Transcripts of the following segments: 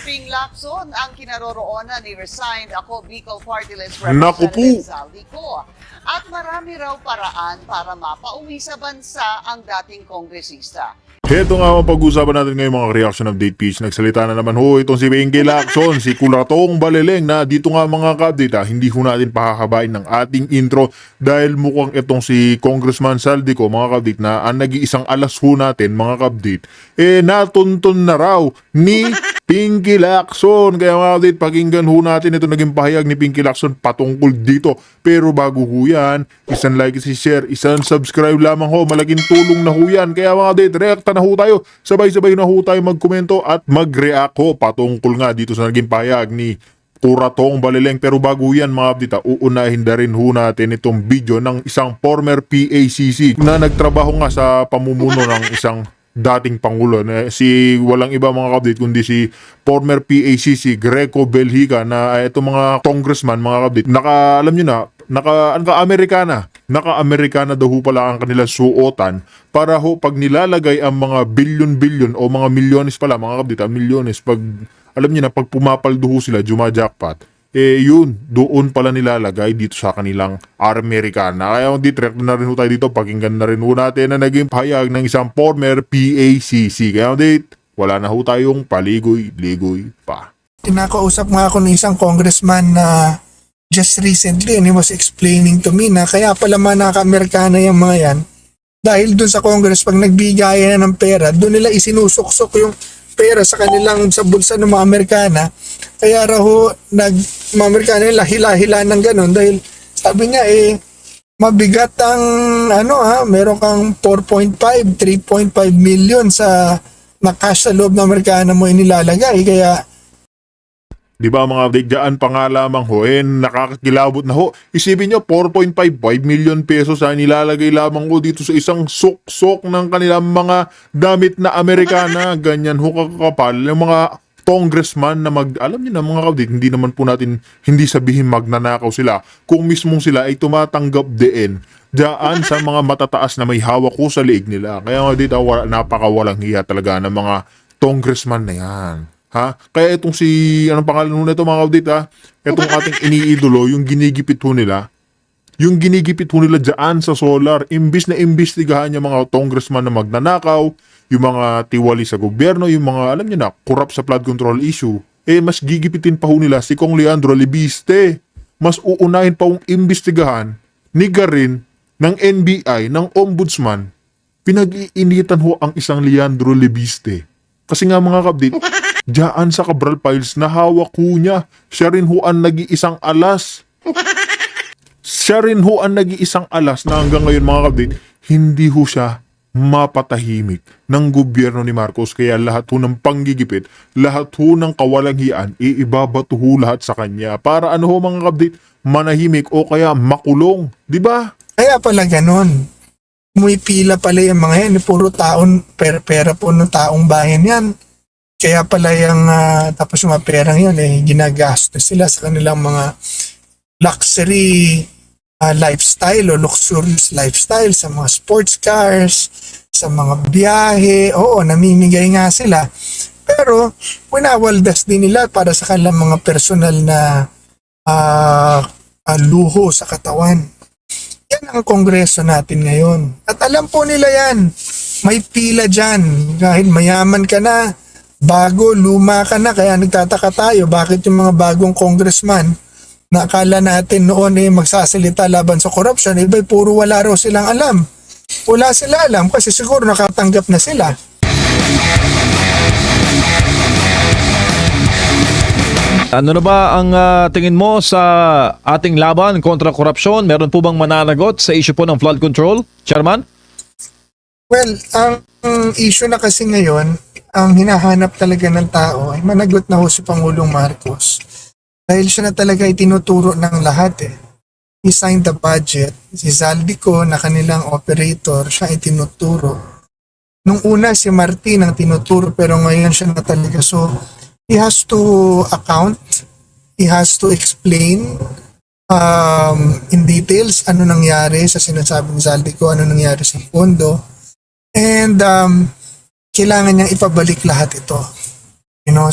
Ping Lacson ang kinaroroonan ni resigned ako Bicol Party List Naku po. Representative Zaldico. At marami raw paraan para mapauwi sa bansa ang dating kongresista. Heto nga ang pag-usapan natin ngayon mga reaction update piece. Nagsalita na naman ho itong si Pinky Lacson, si Kuratong Baleleng na dito nga mga ka-update hindi ho natin pahahabain ng ating intro dahil mukhang itong si Congressman Zaldico mga ka-update na ang nag-iisang alas ho natin mga ka-update natuntun na raw ni Pinky Lacson. Kaya mga ka-update pakinggan ho natin ito naging pahayag ni Pinky Lacson patungkol dito. Pero bago ho yan, isang like, isang share, isang subscribe lamang ho. Malaking tulong na ho yan. Kaya mga ka-update, reacta na ho tayo. Sabay-sabay na ho tayo magkomento at mag-react ho patungkol nga dito sa naging pahayag ni Kuratong Baleleng. Pero bago yan mga update, uunahin na rin ho natin itong video ng isang former PACC na nagtrabaho nga sa pamumuno ng isang dating Pangulo. Si walang iba mga update kundi si former PACC Greco Belhica na itong mga congressman mga update. Alam nyo na, naka-Amerikana daw ho pala ang kanilang suotan para ho pag nilalagay ang mga bilyon-bilyon o mga milyones pala mga kapdita, milyones pag alam niyo na pag pumapaldo ho sila, jumajackpot, yun, doon pala nilalagay dito sa kanilang Amerikana. Kaya direct na rin ho tayo dito, pakinggan na rin ho natin na naging pahayag ng isang former PACC. Kaya wala na ho tayong paligoy-ligoy pa. Kinakausap nga ako ng isang congressman na just recently and he was explaining to me na kaya pala manaka-Amerikana yung mga yan dahil dun sa Congress pag nagbigay na ng pera, dun nila isinusuksok yung pera sa kanilang sa bulsa ng mga Amerikana. Kaya raw mga Amerikana hila-hila ng ganun dahil sabi niya mabigat ang meron kang 4.5, 3.5 million sa na cash sa loob ng Amerikana mo inilalagay kaya Di ba mga update dyan pa nga lamang ho, nakakakilabot na ho. Isipin nyo, 4.55 million pesos nilalagay lamang ho dito sa isang sok-sok ng kanilang mga damit na Amerikana. Ganyan ho kakapal. Yung mga congressman na alam nyo na mga update, hindi naman po natin, hindi sabihin magnanakaw sila. Kung mismong sila ay tumatanggap din dyan sa mga matataas na may hawak ko sa liig nila. Kaya nga dito, napakawalang hiya talaga ng mga congressman na yan. Kaya itong anong pangalan nito mga update itong ating iniidolo, yung ginigipit ho nila dyan sa solar, imbis na imbestigahan yung mga congressman na magnanakaw, yung mga tiwali sa gobyerno, yung mga alam niyo na, corrupt sa flood control issue, mas gigipitin pa ho nila si Kong Leandro Libiste. Mas uunahin pa hong imbestigahan ni Garin ng NBI, ng ombudsman. Pinag-iinitan ho ang isang Leandro Libiste. Kasi nga mga kapdit, dyan sa Cabral Files na hawak ho niya. Siya rin ho ang nag-iisang alas. Na hanggang ngayon mga kapdit, hindi ho siya mapatahimik ng gobyerno ni Marcos. Kaya lahat ho ng panggigipit, lahat ho ng kawalangian, iibabato ho lahat sa kanya. Para mga kapdit, manahimik o kaya makulong. Diba? kaya pala ganun. Muy pila pala yung mga yan, puro taon, pera po ng taong bayan yan. Kaya pala yung, tapos yung mga perang yun, ginagastos sila sa kanilang mga luxury lifestyle o luxurious lifestyle, sa mga sports cars, sa mga biyahe, oo, namimigay nga sila. Pero, winawaldas din nila para sa kanilang mga personal na luho sa katawan. Yan ang kongreso natin ngayon. At alam po nila yan, may pila dyan. Kahit mayaman ka na, bago, luma ka na, kaya nagtataka tayo bakit yung mga bagong congressman na akala natin noon magsasalita laban sa corruption, iba'y puro wala raw silang alam. Wala sila alam kasi siguro nakatanggap na sila. Ano na ba ang tingin mo sa ating laban kontra korupsyon? Meron po bang mananagot sa issue po ng flood control, Chairman? Well, ang issue na kasi ngayon, ang hinahanap talaga ng tao ay managot na ho si Pangulong Marcos. Dahil siya na talaga itinuturo ng lahat He signed the budget. Si Zaldico na kanilang operator, siya itinuturo. Nung una si Martin ang tinuturo pero ngayon siya na talaga. So, he has to account, he has to explain in details ano nangyari sa sinasabi ni Zaldico, ano nangyari sa pondo. And kailangan niyang ipabalik lahat ito.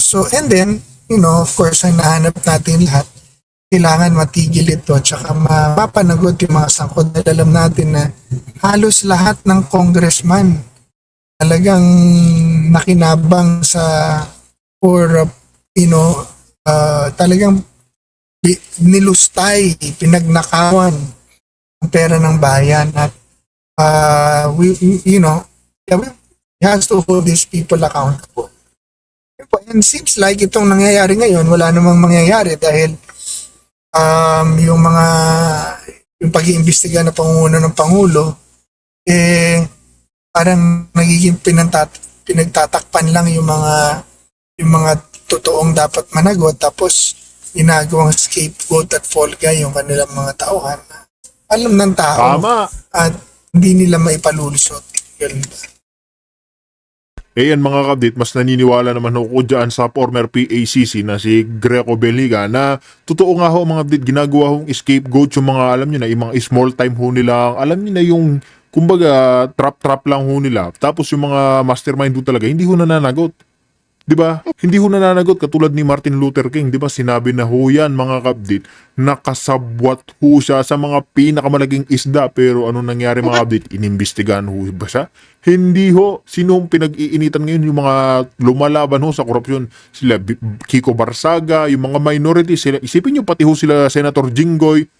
So, and then, of course, ang nahanap natin lahat, kailangan matigil ito tsaka mapapanagot yung mga sangkot. Dahil alam natin na halos lahat ng congressman talagang nakinabang sa or talagang nilustay, pinagnakawan ang pera ng bayan at we has to hold these people accountable. And seems like itong nangyayari ngayon, wala namang mangyayari dahil yung pag-iimbestiga na pangunguna ng Pangulo, parang nagiging pinagtatakpan lang yung mga totoong dapat managot, tapos ginagawang scapegoat at fall guy yung kanilang mga tauhan. Alam ng tao Tama. at hindi nila maipalulusot. Yun. Yan mga kabdit, mas naniniwala naman ako dyan sa former PACC na si Greco Beliga na totoo nga ho mga kabdit, ginagawa hong scapegoat yung mga alam nyo na, yung mga small time ho nila, alam nyo na yung kumbaga trap lang ho nila. Tapos yung mga mastermind ho talaga, hindi ho nananagot. 'Di ba? Hindi ho nananagot katulad ni Martin Luther King, 'di ba? Sinabi na ho yan mga kabdit, nakasabwat ho siya sa mga pinakamalaking isda, pero ano nangyari mga kabdit? Inimbestigahan ho ba siya? Hindi ho. Sino ang pinag-iinitan ngayon? Yung mga lumalaban ho sa korupsyon, sila Kiko Barsaga, yung mga minority, sila, isipin nyo pati ho sila Senator Jinggoy,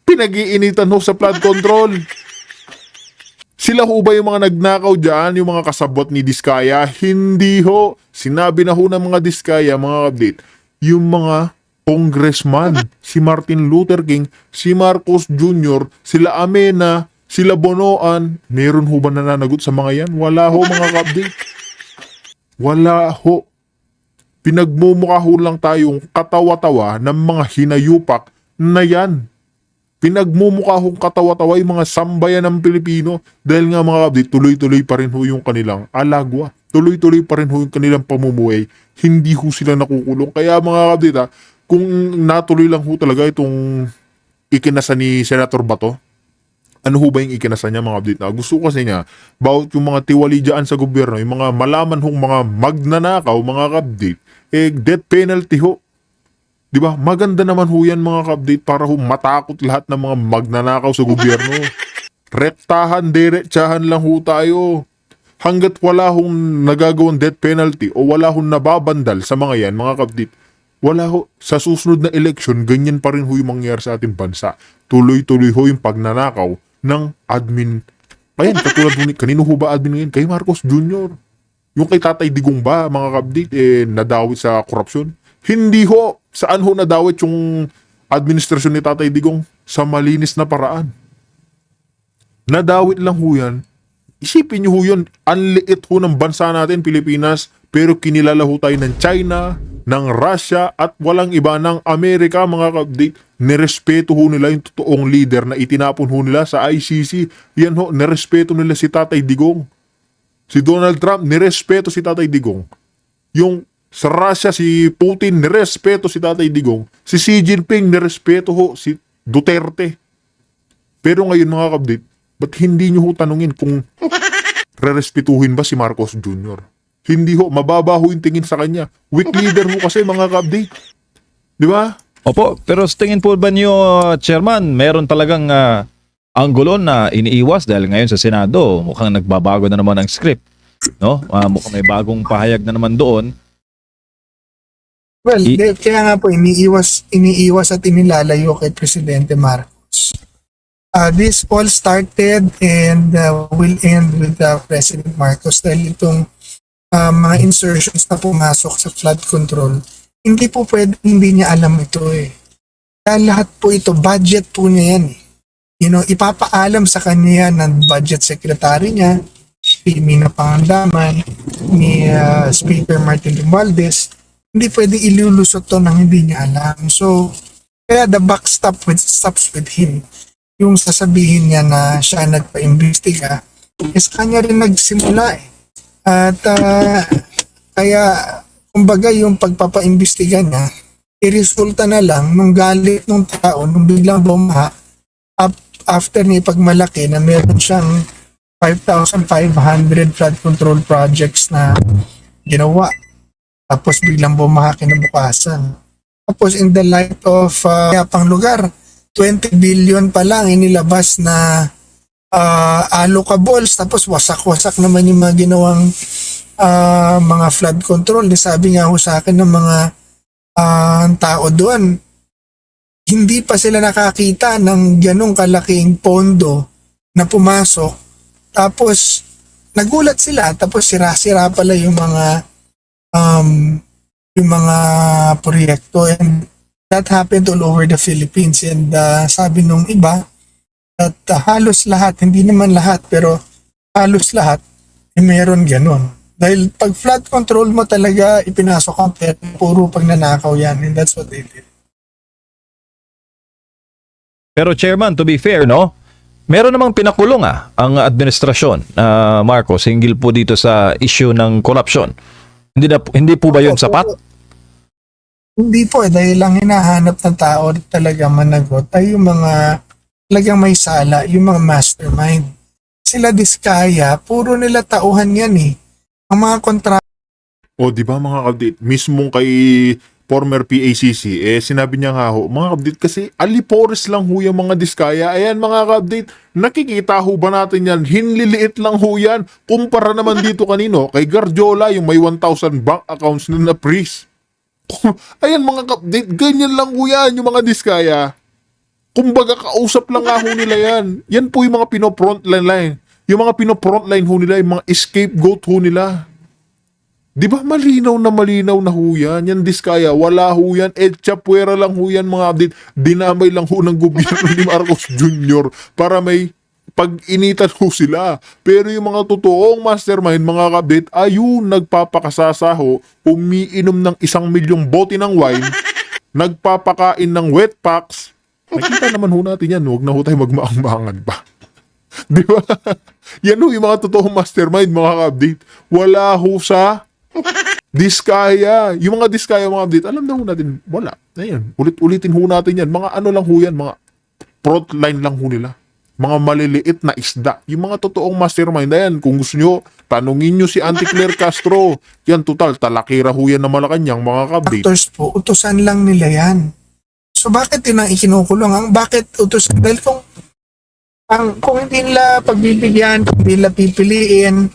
pinag-iinitan ho sa flood control. Sila ho ba yung mga nagnakaw dyan, yung mga kasabot ni Diskaya? Hindi ho. Sinabi na ho ng mga Diskaya, mga kabdit, yung mga congressman, si Martin Luther King, si Marcos Jr., sila Amena, sila Bonoan, meron ho ba nananagot sa mga yan? Wala ho mga kabdit. Wala ho. Pinagmumukha ho lang tayong katawa-tawa ng mga hinayupak na yan. Pinagmumukha hong katawa-tawa yung mga sambayan ng Pilipino dahil nga mga kabdit, tuloy-tuloy pa rin ho yung kanilang alagwa. Tuloy-tuloy pa rin ho yung kanilang pamumuhay. Hindi ho sila nakukulong. Kaya mga kabdit kung natuloy lang ho talaga itong ikinasa ni Senator Bato, ano ho ba yung ikinasa niya mga kabdit? Gusto ko kasi niya, bawat yung mga tiwali dyan sa gobyerno, yung mga malaman hong mga magnanakaw, mga kabdit, death penalty ho. Diba? Maganda naman ho yan mga ka-update para ho matakot lahat ng mga magnanakaw sa gobyerno. Rektahan, diretsahan lang ho tayo. Hanggat wala hong nagagawang death penalty o wala hong nababandal sa mga yan, mga ka-update, wala ho. Sa susunod na eleksyon, ganyan pa rin ho yung mangyayari sa ating bansa. Tuloy-tuloy ho yung pagnanakaw ng admin. Ayan, katulad ho, kanino ho ba admin ngayon? Kay Marcos Jr. Yung kay Tatay Digong ba, mga ka-update, nadawit sa korupsyon? Hindi ho. Saan ho nadawit yung administrasyon ni Tatay Digong? Sa malinis na paraan. Nadawit lang ho yan. Isipin nyo ho yun, ang liit ho ng bansa natin, Pilipinas, pero kinilala ho tayo ng China, ng Russia, at walang iba ng Amerika, mga ka-update. Nirespeto ho nila yung totoong leader na itinapon ho nila sa ICC. Yan ho, nirespeto nila si Tatay Digong. Si Donald Trump, nirespeto si Tatay Digong. Yung sa Russia, si Putin, nirespeto si Tatay Digong. Si Xi Jinping, nirespeto ho si Duterte. Pero ngayon mga kabdit, ba't hindi nyo ho tanungin kung rerespetuhin ba si Marcos Jr.? Hindi ho, mababa ho yung tingin sa kanya. Weak leader ho kasi mga kabdit. Di ba? Opo, pero sa tingin po ba niyo, Chairman, meron talagang anggulo na iniiwas dahil ngayon sa Senado, mukhang nagbabago na naman ang script. No? Mukhang may bagong pahayag na naman doon. Well, kaya nga po iniiwas at inilalayo kay Presidente Marcos. This all started and will end with President Marcos dahil itong mga insertions na pumasok sa flood control, hindi po pwede, hindi niya alam ito eh. Dahil lahat po ito, budget po niya yan eh. Ipapaalam sa kanya ng budget secretary niya, si Mina Pangandaman, ni Speaker Martin Romualdez. Hindi pwede ilulusot to nang hindi niya alam. So, kaya the buck stops with him. Yung sasabihin niya na siya nagpa-imbestiga, is kanya rin nagsimula eh. At kaya, kumbaga yung pagpapa-imbestiga niya, iresulta na lang nung galit ng tao, nung biglang bumaha, after niya ipagmalaki na meron siyang 5,500 flood control projects na ginawa. Tapos biglang bumaha kinabukasan. Tapos in the light of pang lugar, 20 billion pa lang inilabas na allocables. Tapos wasak-wasak naman yung mga ginawang mga flood control. Sabi nga ho sa akin ng mga tao doon, hindi pa sila nakakita ng ganong kalaking pondo na pumasok. Tapos nagulat sila, tapos sira-sira pala yung mga proyekto, and that happened all over the Philippines. And sabi nung iba at halos lahat, hindi naman lahat pero halos lahat meron ganon. Dahil pag flood control mo talaga ipinasok ang pera, puro pagnanakaw yan, and that's what they did. Pero Chairman, to be fair, no? Meron namang pinakulong ang administrasyon, Marcos, hinggil po dito sa issue ng corruption. Hindi po ba yun sapat? Hindi po, dahil lang hinahanap ng tao talaga managot ay yung mga talagang may sala, yung mga mastermind. Sila Diskaya, puro nila tauhan yan eh. Ang mga O di ba mga kabdit, mismong kay former PACC, sinabi niya nga ho, mga kabdit kasi alipores lang ho yung mga Diskaya. Ayan mga kabdit, nakikita ho ba natin yan? Hinliliit lang ho yan. Kumpara naman dito kanino, kay Garjola, yung may 1,000 bank accounts na na-freeze. Ayan mga kabdit, ganyan lang ho yan, yung mga Diskaya. Kumbaga kausap lang nga ho nila yan. Yan po yung mga pino-frontline. Yung mga pino-frontline ho nila, yung mga scapegoat ho nila. Di ba malinaw na ho yan? Yan Diskaya, wala ho yan. Chapuera lang ho yan mga abdit. Dinamay lang ho ng gobyerno ni Marcos Jr. para may pag-initan ho sila. Pero yung mga totoong mastermind, mga kabit, ayun, nagpapakasasa ho, umiinom ng 1 milyong bote ng wine, nagpapakain ng wet packs. Nakita naman ho natin yan, huwag na ho tayo magmaang-maangan pa. Di ba? Yan ho yung mga totoong mastermind, mga kabit. Wala ho sa Diskaya. Yung mga Diskaya, mga kabit, alam na ho natin, wala. Ayan, ulit-ulitin ho natin yan. Mga ano lang ho yan, mga frontline lang ho nila. Mga maliliit na isda. Yung mga totoong mastermind, ayan, kung gusto nyo, tanungin nyo si Auntie Claire Castro. Yan, total, talakira ho yan na Malacanang, mga kabit. actors po, utusan lang nila yan. So bakit yun ang ikinukulong? Bakit utusan? Dahil kung hindi nila pagbibigyan, kung hindi nila pipiliin,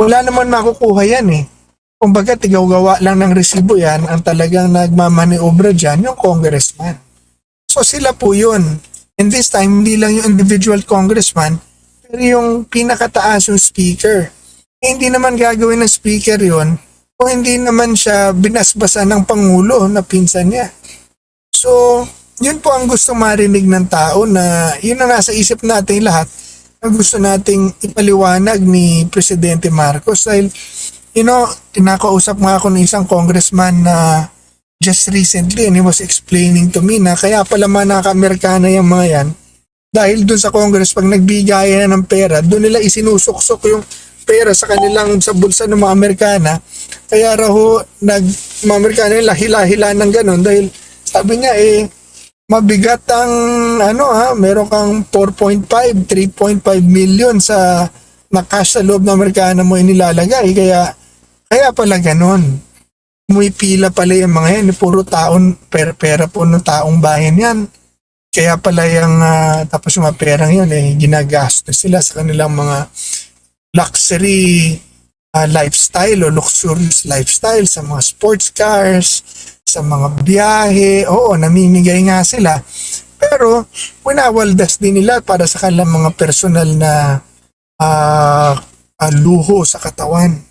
wala naman makukuha yan eh. Kumbaga, tigaw-gawa lang ng resibo yan, ang talagang nagmamaniobra dyan, yung congressman. So sila po yun. And this time, hindi lang yung individual congressman, pero yung pinakataas yung speaker. Hindi naman gagawin ng speaker yun kung hindi naman siya binasbasan ng Pangulo na pinsan niya. So, yun po ang gusto marinig ng tao, na yun ang nasa isip natin lahat, ang gusto nating ipaliwanag ni Presidente Marcos. Dahil, tinakausap nga ako ng isang congressman na just recently, and he was explaining to me na kaya pala mga naka-Amerikana yung mga yan. Dahil dun sa Congress, pag nagbigay na ng pera, dun nila isinusuksok yung pera sa bulsa ng mga Amerikana. Kaya raw mga Amerikana yung lahila-hila ng ganon, dahil sabi niya mabigat ang meron kang 4.5, 3.5 million na cash sa loob ng Amerikana mo inilalagay. Kaya pala ganon. Muy pila pala yung mga yan. Puro taon, pera po ng taong bayan yan. Kaya pala yung tapos yung mga perang yun ginagastos sila sa kanilang mga luxury lifestyle o luxurious lifestyle, sa mga sports cars, sa mga biyahe. Oo, namimigay nga sila. Pero winawaldas din nila para sa kanilang mga personal na luho sa katawan.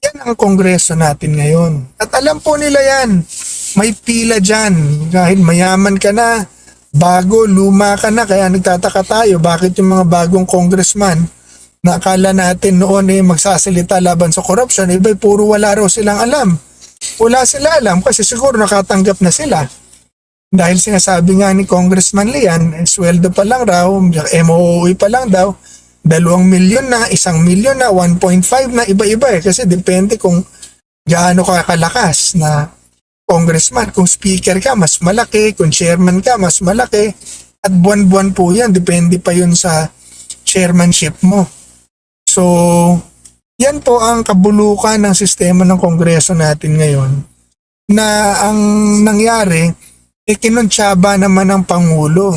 Yan ang kongreso natin ngayon. At alam po nila yan. May pila dyan. Kahit mayaman ka na, bago, luma ka na, kaya nagtataka tayo bakit yung mga bagong congressman na akala natin noon magsasalita laban sa corruption, iba'y puro wala raw silang alam. Wala sila alam kasi siguro nakatanggap na sila. Dahil sinasabi nga ni Congressman Lian, sweldo pa lang raw, MOE pa lang daw, 2 milyon na, 1 milyon na, 1.5 na, iba-iba kasi depende kung gaano ka kalakas na congressman. Kung speaker ka, mas malaki. Kung chairman ka, mas malaki. At buwan-buwan po yan, depende pa yun sa chairmanship mo. So, Yan po ang kabulukan ng sistema ng Kongreso natin ngayon, na ang nangyari, kinuntsaba naman ng Pangulo.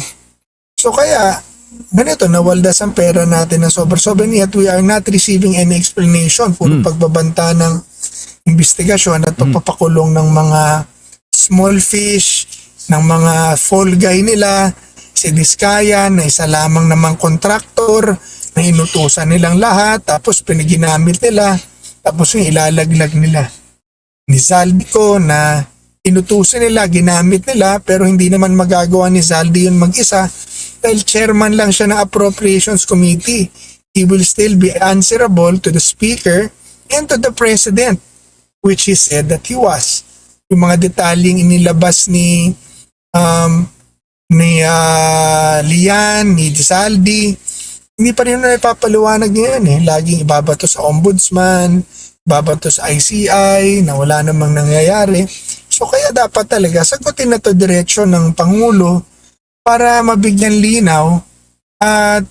So kaya, ganito, nawaldas ang pera natin ng sobra-sobra, yet we are not receiving any explanation. Puro pagbabanta ng investigasyon at pagpapakulong ng mga small fish, ng mga fall guy nila, si Diskaya na isa lamang namang kontraktor na inutusan nilang lahat, tapos pinaginamit nila, tapos yung ilalaglag nila. Ni Zaldico na inutusan nila, ginamit nila, pero hindi naman magagawa ni Zaldi yun mag-isa dahil chairman lang siya ng Appropriations Committee. He will still be answerable to the Speaker and to the President, which he said that he was. Yung mga detalyeng inilabas ni Lian, ni Zaldi, hindi pa rin na ipapaliwanag niya yan. Laging ibabato sa Ombudsman, ibabato sa ICI, na wala namang nangyayari. So kaya dapat talaga sagutin na to diretsyo ng Pangulo para mabigyan linaw at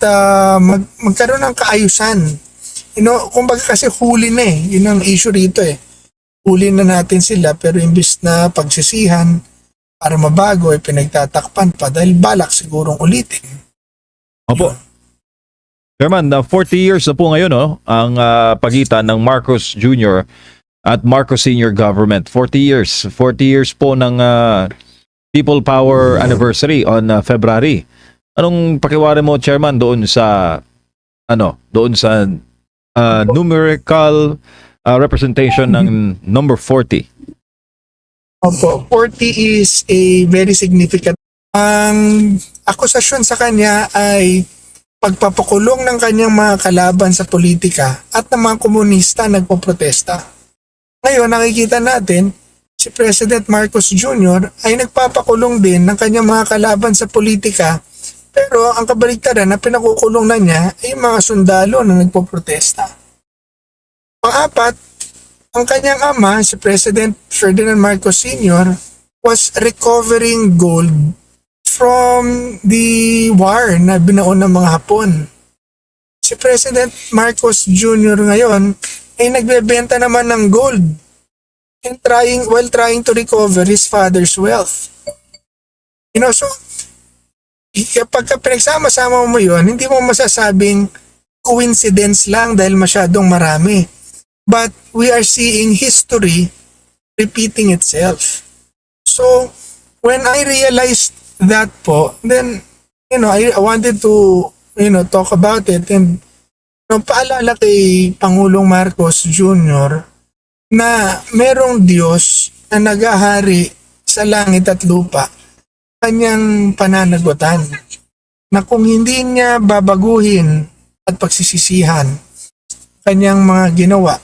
magkaroon ng kaayusan. Kumbaga kasi huli na yun ang issue rito Huli na natin sila, pero imbis na pagsisihan para mabago pinagtatakpan pa dahil balak sigurong ulitin. Opo. Chairman, 40 years na po ngayon ang pagitan ng Marcos Jr. at Marcos Sr. government. 40 years. 40 years po ng People Power Anniversary on February. Anong pakiwari mo, Chairman, doon sa numerical representation ng number 40? Opo, 40 is a very significant. Ang akusasyon sa kanya ay pagpapakulong ng kanyang mga kalaban sa politika at ng mga komunista nagpoprotesta. Ngayon, nakikita natin, si President Marcos Jr. ay nagpapakulong din ng kanyang mga kalaban sa politika, pero ang kabaligtaran na pinakukulong na niya ay mga sundalo na nagpoprotesta. Pang-apat, ang kanyang ama, si President Ferdinand Marcos Sr., was recovering gold from the war na binaon ng mga Hapon. Si President Marcos Jr. ngayon ay nagbebenta naman ng gold and while trying to recover his father's wealth. So kapag pinagsama-sama mo yun, hindi mo masasabing coincidence lang dahil masyadong marami. But we are seeing history repeating itself. So when I realized that po, then I wanted to talk about it and paalala kay Pangulong Marcos Jr. na merong Diyos na naghahari sa langit at lupa, kanyang pananagutan, na kung hindi niya babaguhin at pagsisisihan kanyang mga ginawa,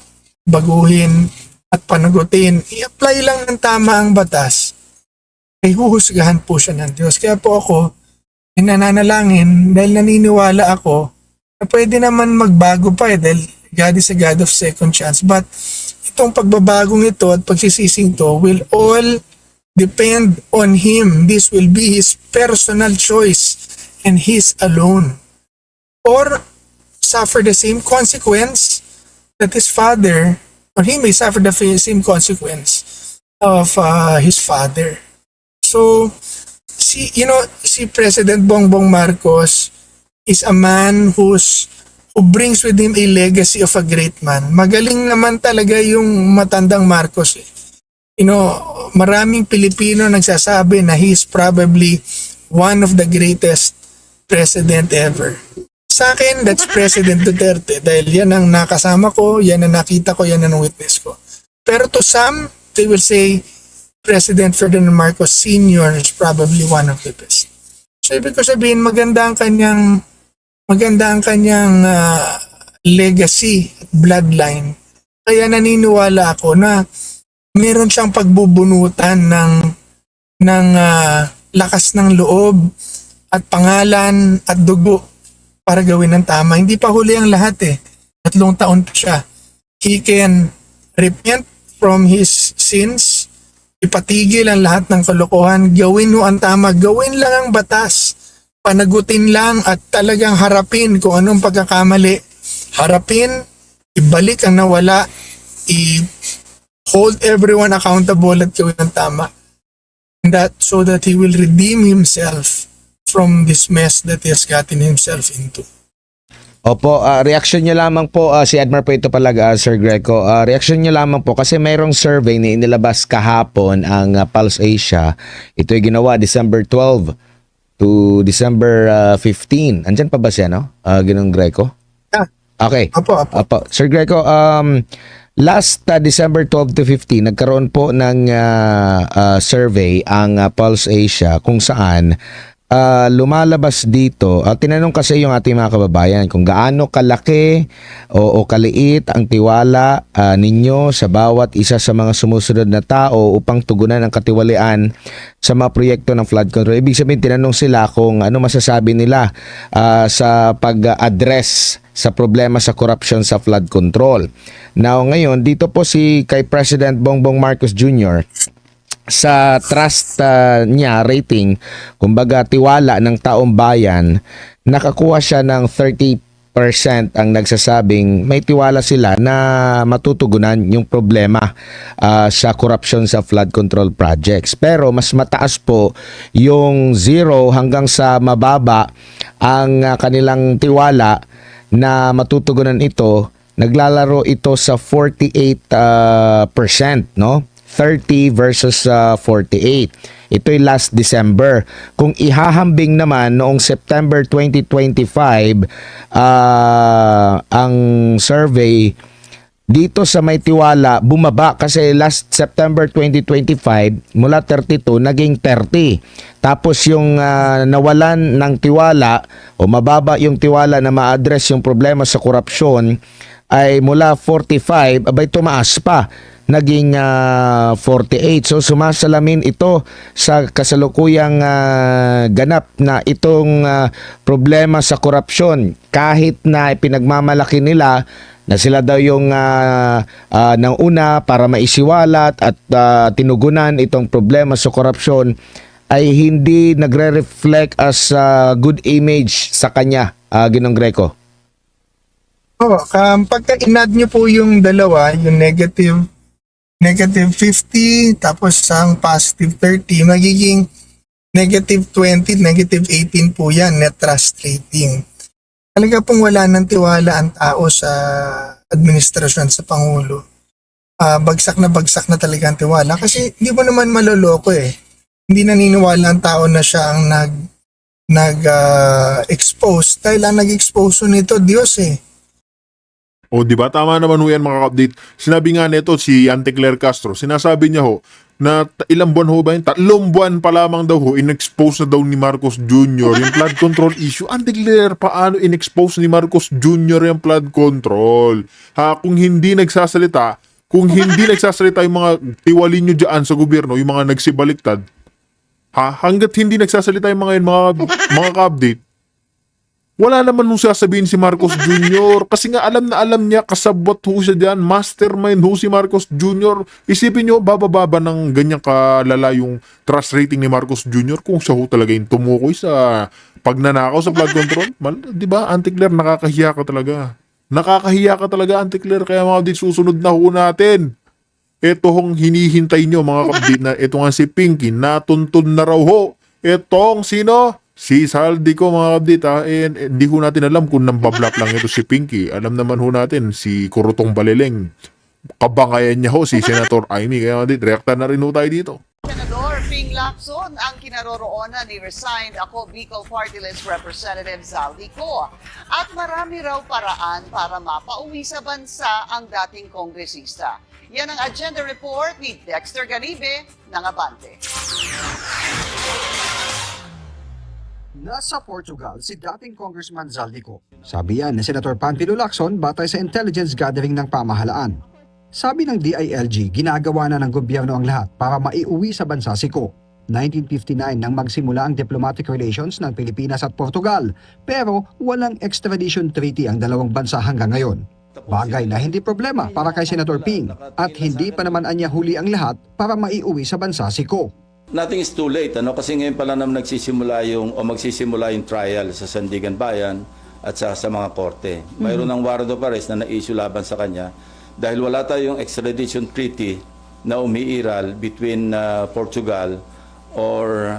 baguhin at panagutin, i-apply lang ng tama ang batas, ay huhusgahan po siya ng Diyos. Kaya po ako nananalangin dahil naniniwala ako na pwede naman magbago pa dahil God is a God of second chance. But itong pagbabagong ito at pagsisising to will all depend on Him. This will be His personal choice and His alone. Or suffer the same consequence that his father, or he may suffer the same consequence of his father. So, si President Bongbong Marcos is a man who brings with him a legacy of a great man. Magaling naman talaga yung matandang Marcos. Maraming Pilipino nagsasabi na he is probably one of the greatest president ever. Sa akin, that's President Duterte dahil yan ang nakasama ko, yan ang nakita ko, yan ang witness ko. Pero to some, they will say President Ferdinand Marcos Sr. is probably one of the best. So ibig ko sabihin, maganda ang kanyang legacy at bloodline. Kaya naniniwala ako na meron siyang pagbubunutan ng lakas ng loob at pangalan at dugo para gawin ng tama. Hindi pa huli ang lahat 3 taon pa siya. He can repent from his sins, ipatigil ang lahat ng kalokohan, gawin mo ang tama, gawin lang ang batas, panagutin lang at talagang harapin kung anong pagkakamali. Harapin, ibalik ang nawala, hold everyone accountable at gawin ang tama. And that so that he will redeem himself from this mess that he has gotten himself into. Opo, reaction nyo lamang po, si Edmar po ito pala, Sir Greco. Reaction nyo lamang po kasi mayroong survey na inilabas kahapon ang Pulse Asia. Ito ay ginawa December 12 to December 15. Andyan pa ba siya, no? Ginong Greco? Okay. Opo. Sir Greco, last December 12 to 15, nagkaroon po ng survey ang Pulse Asia kung saan lumalabas dito, tinanong kasi yung ating mga kababayan kung gaano kalaki o kaliit ang tiwala ninyo sa bawat isa sa mga sumusunod na tao upang tugunan ang katiwalian sa mga proyekto ng flood control. Ibig sabihin, tinanong sila kung ano masasabi nila sa pag-address sa problema sa corruption sa flood control. Now, ngayon, dito po si kay President Bongbong Marcos Jr., sa trust niya, rating, kumbaga tiwala ng taong bayan, nakakuha siya ng 30% ang nagsasabing may tiwala sila na matutugunan yung problema sa corruption sa flood control projects. Pero mas mataas po yung 0 hanggang sa mababa ang kanilang tiwala na matutugunan ito. Naglalaro ito sa 48%, no? 30 versus 48. Ito'y last December. Kung ihahambing naman noong September 2025, ang survey dito sa may tiwala bumaba kasi last September 2025 mula 32 naging 30. Tapos yung nawalan ng tiwala o mababa yung tiwala na ma-address yung problema sa korupsyon ay mula 45, abay tumaas pa, naging 48. So sumasalamin ito sa kasalukuyang ganap na itong problema sa korupsyon. Kahit na pinagmamalaki nila na sila daw yung nang una para maisiwalat at tinugunan itong problema sa korupsyon, ay hindi nagre-reflect as good image sa kanya, Ginong Greco. Pagka inad nyo po yung dalawa, yung negative 50, tapos ang positive 30, magiging negative 20, negative 18 po yan, net trust rating. Talaga pong wala ng tiwala ang tao sa administrasyon, sa Pangulo. Bagsak na talaga ang tiwala. Kasi hindi mo naman maloloko eh. Hindi naniniwala ang tao na siya ang nag-expose. Dahil ang nag-expose nito, Diyos eh. O di ba tama naman ho yan mga update. Sinabi nga nito si Ante Claire Castro, sinasabi niya ho na ilang buwan ho ba yun? 3 buwan pa lamang daw ho, in-expose na daw ni Marcos Jr. yung flood control issue. Ante Claire, paano in-expose ni Marcos Jr. yung flood control? Kung hindi nagsasalita yung mga tiwali nyo dyan sa gobyerno, yung mga nagsibaliktad, hanggat hindi nagsasalita yung mga yun, mga ka-update, wala naman nung sasabihin si Marcos Jr. Kasi nga alam na alam niya, kasabwat ho siya dyan, mastermind ho si Marcos Jr. Isipin nyo, bababa ng ganyang kalala yung trust rating ni Marcos Jr. kung siya ho talaga yung tumukoy sa pagnanakaw sa flood control. Di ba, Ante Claire, nakakahiya ka talaga. Nakakahiya ka talaga, Ante Claire. Kaya mga kapatid, susunod na ho natin. Ito hong hinihintay nyo, mga kapatid, na ito nga si Pinky, natuntun na raw ho. Itong sino? Si Saldi ko mga kabdit hindi ho natin alam kung nambablap lang ito si Pinky. Alam naman ho natin si Kurutong Balileng. Kabangayan niya ho si Senator Amy. Kaya kabdit, reakta na rin ho tayo dito. Senador Ping Lacson ang kinaroroonan ni resigned ako Bicol Party List Representative Zaldico. At marami raw paraan para mapauwi sa bansa ang dating kongresista. Yan ang agenda report ni Dexter Ganibe ng Abante. Nasa Portugal si dating Congressman Zaldico. Sabi yan ni Senator Panfilo Lacson batay sa intelligence gathering ng pamahalaan. Sabi ng DILG, ginagawa na ng gobyerno ang lahat para maiuwi sa bansa si Ko. 1959 nang magsimula ang diplomatic relations ng Pilipinas at Portugal, pero walang extradition treaty ang dalawang bansa hanggang ngayon. Bagay na hindi problema para kay Senator Ping at hindi pa naman anya huli ang lahat para maiuwi sa bansa si Ko. Nothing is too late, kasi ngayon pala naman magsisimula yung trial sa Sandigan Bayan. at sa mga korte. Mayroon ng warrant of arrest na na-issue laban sa kanya dahil wala tayong extradition treaty na umiiral between Portugal or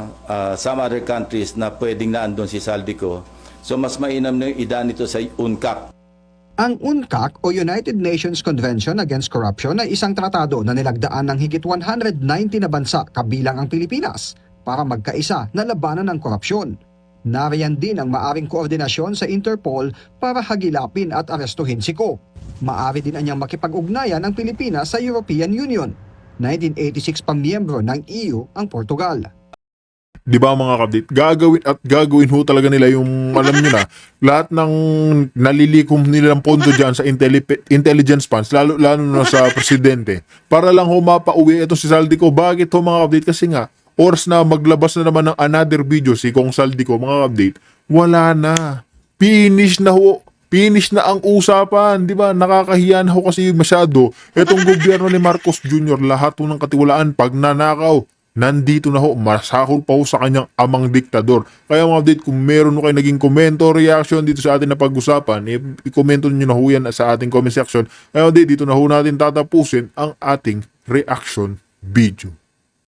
some other countries na pwedeng naandun si Saldico. So mas mainam na yung idaan nito sa UNCAC. Ang UNCAC o United Nations Convention Against Corruption ay isang tratado na nilagdaan ng higit 190 na bansa kabilang ang Pilipinas para magkaisa na labanan ng korupsyon. Nariyan din ang maaring koordinasyon sa Interpol para hagilapin at arestuhin si Ko. Maari din anyang makipag-ugnayan ang Pilipinas sa European Union. 1986 pang miyembro ng EU ang Portugal. Di ba mga kabdit, gagawin ho talaga nila yung, alam nyo na, lahat ng nalilikom nilang pondo dyan sa intelligence funds, lalo na sa presidente, para lang ho mapauwi ito si Saldico. Bakit ho mga kabdit? Kasi nga, oras na maglabas na naman ng another video si Kong Saldico, mga kabdit, wala na. Finish na ho. Finish na ang usapan, di ba? Nakakahiya na ho kasi masyado. Itong gobyerno ni Marcos Jr., lahat ho ng katiwalaan pag nanakaw, nandito na ho, masahol pa ho sa kanyang amang diktador. Kaya mga update, kung meron ho kayo naging komento o reaction dito sa atin na pag-usapan, i-komento nyo na ho yan sa ating comment section. Kaya update, dito na ho natin tatapusin ang ating reaction video.